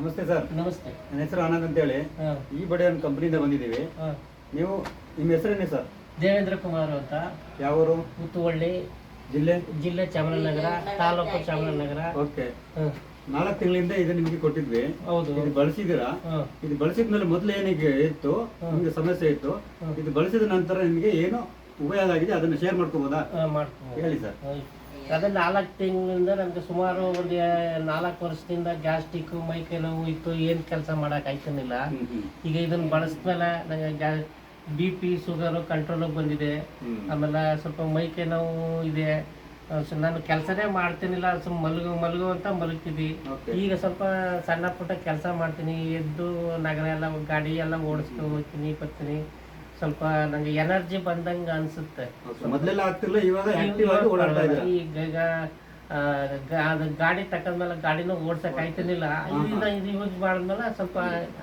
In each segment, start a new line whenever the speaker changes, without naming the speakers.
ನಮಸ್ತೆ ಸರ್.
ನಮಸ್ತೆ.
ನನ್ನ ಹೆಸರು ಆನಂದ್ ಅಂತೇಳಿ. ಈ ಬಡೆ ಒಂದು ಕಂಪ್ನಿಯಿಂದ ಬಂದಿದ್ದೀವಿ. ನೀವು ನಿಮ್ಮ ಹೆಸರೇನೇ ಸರ್?
ದೇವೇಂದ್ರ ಕುಮಾರ್ ಅಂತ.
ಯಾವರು?
ಮುತ್ತುವಳ್ಳಿ, ಜಿಲ್ಲೆ ಚಾಮರಾಜನಗರ, ತಾಲೂಕು ಚಾಮರಾಜನಗರ.
ಓಕೆ. 4 ತಿಂಗಳಿಂದ ಇದು ನಿಮಗೆ ಕೊಟ್ಟಿದ್ವಿ.
ಹೌದು. ಇದು
ಬಳಸಿದ್ದೀರಾ? ಇದು ಬಳಸಿದ್ಮೇಲೆ ಮೊದಲು ಏನಿಗೆ ಇತ್ತು ನಿಮಗೆ ಸಮಸ್ಯೆ ಇತ್ತು, ಇದು ಬಳಸಿದ ನಂತರ ನಿಮಗೆ ಏನು ಉಪಯೋಗ ಆಗಿದೆ ಅದನ್ನು ಶೇರ್ ಮಾಡ್ಕೋಬೋದಾ? ಹೇಳಿ ಸರ್.
ಅದೇ 4 ತಿಂಗಳಿಂದ ನನಗೆ ಸುಮಾರು ಒಂದು 4 ವರ್ಷದಿಂದ ಗ್ಯಾಸ್ಟ್ರಿಕ್, ಮೈಕೈ ನೋವು ಇತ್ತು. ಏನು ಕೆಲಸ ಮಾಡೋಕ್ಕಾಯ್ತಿರ್ಲಿಲ್ಲ. ಈಗ ಇದನ್ನು ಬಳಸಿದ್ಮೇಲೆ ನನಗೆ BP, ಶುಗರು ಕಂಟ್ರೋಲಿಗೆ ಬಂದಿದೆ. ಆಮೇಲೆ ಸ್ವಲ್ಪ ಮೈಕೈ ನೋವು ಇದೆ. ನಾನು ಕೆಲಸನೇ ಮಾಡ್ತೀನಿಲ್ಲ, ಸ್ವಲ್ಪ ಮಲಗು ಅಂತ ಮಲಗ್ತಿದ್ವಿ. ಈಗ ಸ್ವಲ್ಪ ಸಣ್ಣ ಪುಟ್ಟ ಕೆಲಸ ಮಾಡ್ತೀನಿ. ಎದ್ದು ನಗರ ಎಲ್ಲ ಗಾಡಿ ಎಲ್ಲ ಓಡಿಸ್ಕೊಂಡು ಹೋಗ್ತೀನಿ, ಬರ್ತೀನಿ. ಸ್ವಲ್ಪ ನಂಗೆ ಎನರ್ಜಿ ಬಂದಂಗೆ ಅನ್ಸುತ್ತೆ.
ಮೊದಲೆಲ್ಲ ಆಗ್ತಿಲ್ಲ, ಇವಾಗ ಆಕ್ಟಿವ್ ಆಗಿ ಓಡಾಡ್ತಾ ಇದ್ದೀರಾ.
ಈಗ ಗಾಡಿ ತಕೊಂಡ್ಮೇಲೆ ಗಾಡಿನೂ ಓಡ್ಸಕ್ ಆಯ್ತಿರ್ಲಿಲ್ಲ. ಇದು ಯೂಸ್ ಮಾಡಿದ್ಮೇಲೆ ಸ್ವಲ್ಪ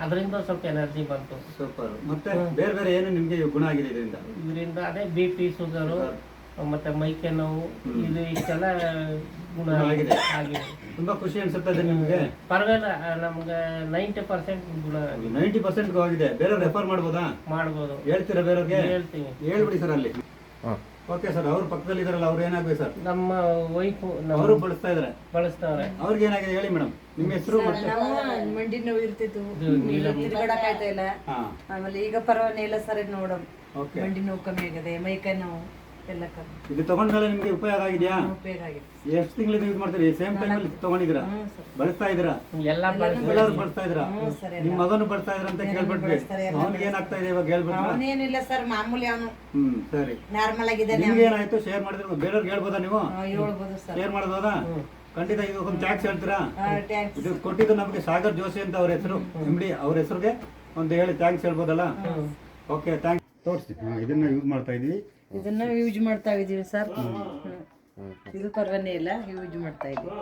ಅದರಿಂದ ಸ್ವಲ್ಪ ಎನರ್ಜಿ ಬಂತು.
ಸೂಪರ್. ಮತ್ತೆ ಬೇರೆ ಬೇರೆ ಏನು ನಿಮ್ಗೆ ಗುಣ ಆಗಿದೆ
ಇದರಿಂದ? ಅದೇ BP, ಶುಗರು ಮತ್ತೆ ಮೈಕೈ ನೋವು, ಇದು ಇಷ್ಟೆಲ್ಲ ಗುಣ ಆಗಿದೆ.
ತುಂಬಾ ಖುಷಿ ಅನ್ಸುತ್ತೆ ನಿಮ್ಗೆ?
ಪರವಾಗಿಲ್ಲ, ನಮ್ಗೆ 90% ಗುಣ.
90% ಆಗಿದೆ. ಬೇರೆ ರೆಫರ್ ಮಾಡ್ಬೋದಾ?
ಮಾಡ್ಬೋದು.
ಹೇಳ್ತೀರಾ ಬೇರೆಯವ್ರಿಗೆ?
ಹೇಳ್ತೀನಿ.
ಹೇಳ್ಬಿಡಿ ಸರ್ ಅಲ್ಲಿ. Okay sir. ಅವ್ರ ಪಕ್ಕದಲ್ಲಿ ಇದಾರಲ್ಲ, ಅವ್ರು ಏನಾಗ್ಬೇಕು ಸರ್?
ನಮ್ಮ ವೈಫ್
ಅವರು ಬಳಸ್ತಾವ್ರೆ. ಅವ್ರಿಗೆ ಏನಾಗಿದೆ ಹೇಳಿ ಮೇಡಮ್, ನಿಮ್ಮ ಹೆಸರು?
ಮಂಡಿ ನೋವು ಇರ್ತಿತ್ತು, ತಿರ್ಗಾಡಕ್ ಆಯ್ತಾ ಇಲ್ಲ. ಆಮೇಲೆ ಈಗ ಪರವಾಗಿಲ್ಲ ಸರ್. ನೋಡಮ್, ಮಂಡಿ ನೋವು ಕಮ್ಮಿ ಆಗಿದೆ, ಮೈಕೈ ನೋವು ಎಲ್ಲ ಕಮ್ಮಿ.
ಇದು ತಗೊಂಡ್ಮೇಲೆ ನಿಮ್ಗೆ ಉಪಯೋಗ ಆಗಿದೆಯಾ?
ಉಪಯೋಗ ಆಗಿದೆ.
ಎಷ್ಟು ತಿಂಗಳಿಂದ ಯೂಸ್ ಮಾಡ್ತೀರಿ? ಸೇಮ್ ಟೈಮ್ ಅಲ್ಲಿ ತಗೊಂಡಿದ್ದೀರಾ? ಬಳಸ್ತಾ ಇದ್ದೀರಾ? ಎಲ್ಲರೂ ಬಳಸ್ತಾ ಇದ್ದೀರಾ? ನಿಮ್ಮ ಮಗನು ಬಳಸ್ತಾ ಇದ್ರ ಅಂತ ಕೇಳ್ಬಿಟ್ವಿ. ಅವ್ನಿಗೆ ಏನಾಗ್ತಾ ಇದೆ ಇವಾಗ ಹೇಳ್ಬಿಟ್ಟು?
ಅವನೇನಿಲ್ಲ ಸರ್, ಮಾಮೂಲಿ ಅವನು.
ಸರಿ,
ನಾರ್ಮಲ್ ಆಗಿದೆ.
ನಿಮ್ಗೆ ಏನಾಯ್ತು ಶೇರ್ ಮಾಡಿದ್ರೆ ಬೇರೆಯವ್ರಿಗೆ ಹೇಳ್ಬೋದಾ? ನೀವು
ಹೇಳ್ಬೋದು ಸರ್.
ಶೇರ್ ಮಾಡ್ಬೋದಾ? ಖಂಡಿತ. ಇದು ಒಂದು ಟ್ಯಾಕ್ಸ್ ಹೇಳ್ತೀರಾ? ಇದು ಕೊಟ್ಟಿದ್ದು ನಮಗೆ ಸಾಗರ್ ಜೋಶಿ ಅಂತ ಅವ್ರ ಹೆಸರು, MD. ಅವ್ರ ಹೆಸರಿಗೆ ಒಂದು ಹೇಳಿ ಥ್ಯಾಂಕ್ಸ್ ಹೇಳ್ಬೋದಲ್ಲ? Okay, thanks. ತೋರಿಸಿ. ಇದನ್ನ ಯೂಸ್ ಮಾಡ್ತಾ ಇದೀವಿ.
ಇದನ್ನ ಯೂಸ್ ಮಾಡ್ತಾ ಇದೀವಿ ಸರ್. ಇದು ಪರವಾನೇ ಇಲ್ಲ, ಯೂಸ್ ಮಾಡ್ತಾ ಇದೀವಿ.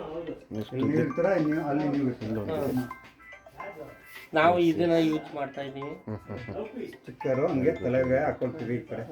ನಾವು ಇದನ್ನ ಯೂಸ್ ಮಾಡ್ತಾ ಇದೀವಿ.
ಚಿಕ್ಕರು ಹಂಗೆ ತಲೆಗೆ ಹಾಕೊಳ್ತೀವಿ ಈ ಕಡೆ.